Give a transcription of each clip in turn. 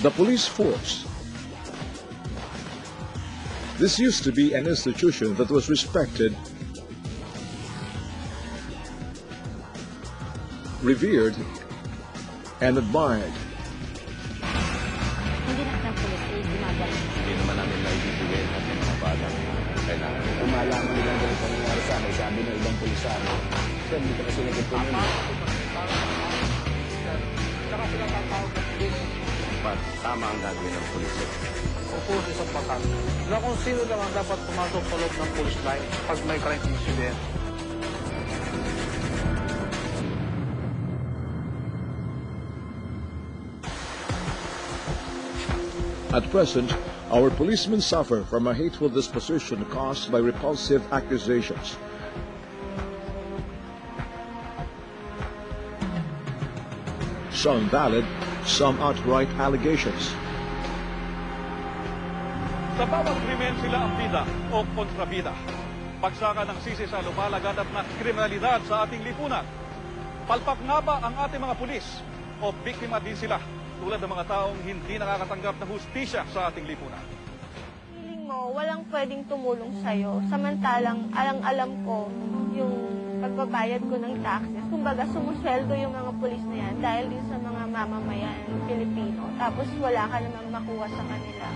The police force. This used to be an institution that was respected, revered, and admired. Hindi lahat ng pulis ay gumagawa. Hindi naman namin naibibigay at yung mga batang kailangan. Kung malaman nila ganito ang nangyari sa akin, sabi ng ibang pulis sa akin, sir, hindi ka kasi nagpupunin. Tama ang gagawin ng pulis. Opo, isang patas. Na kung sino naman dapat pumasok sa loob ng police line pag may crime incident. At present, our policemen suffer from a hateful disposition caused by repulsive accusations. Some valid, some outright allegations. Sa bawat krimen sila ang bida o kontrabida. Pagsaka ng sisi sa lumalaganap na kriminalidad sa ating lipunan. Palpak nga ba ang ating mga pulis o biktima din sila tulad ng mga taong hindi nakakatanggap ng hustisya sa ating lipunan? Feeling mo, walang pwedeng tumulong sa'yo. Samantalang, alang-alam ko yung pagbabayad ko ng taxes. Kumbaga, sumusweldo yung mga pulis na yan dahil din sa mga mamamayan Pilipino. Tapos wala ka namang makuha sa kanila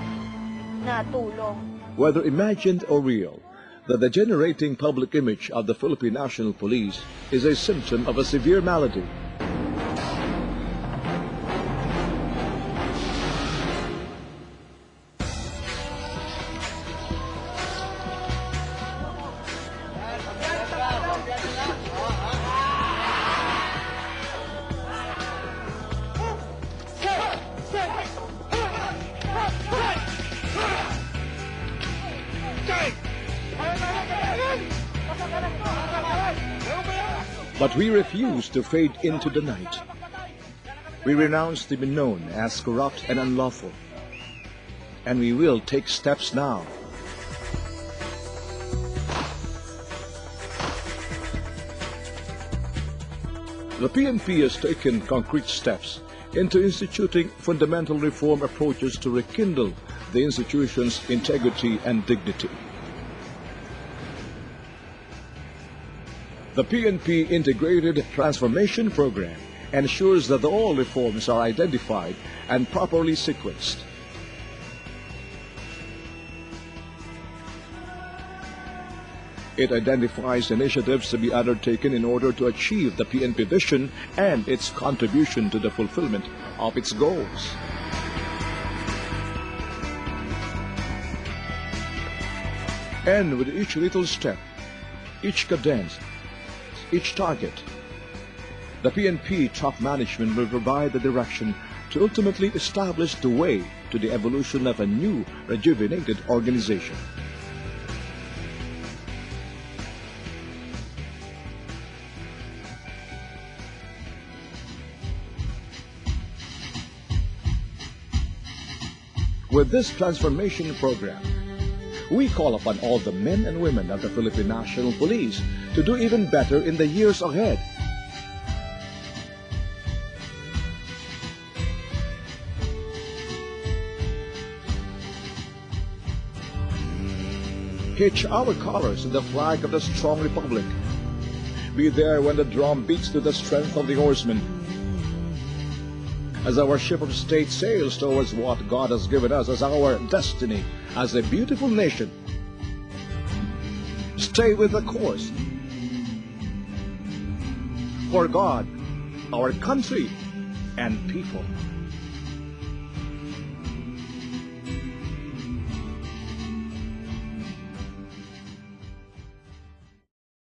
na tulong. Whether imagined or real, the degenerating public image of the Philippine National Police is a symptom of a severe malady. But we refuse to fade into the night. We renounce to be known as corrupt and unlawful. And we will take steps now. The PNP has taken concrete steps into instituting fundamental reform approaches to rekindle the institution's integrity and dignity. The PNP Integrated Transformation Program ensures that all reforms are identified and properly sequenced. It identifies initiatives to be undertaken in order to achieve the PNP vision and its contribution to the fulfillment of its goals. And with each little step, each cadence, each target, the PNP top management will provide the direction to ultimately establish the way to the evolution of a new, rejuvenated organization. With this transformation program, we call upon all the men and women of the Philippine National Police to do even better in the years ahead. Hitch our colors in the flag of the strong republic. Be there when the drum beats to the strength of the horsemen. As our ship of state sails towards what God has given us as our destiny, as a beautiful nation, stay with the course. For God, our country, and people.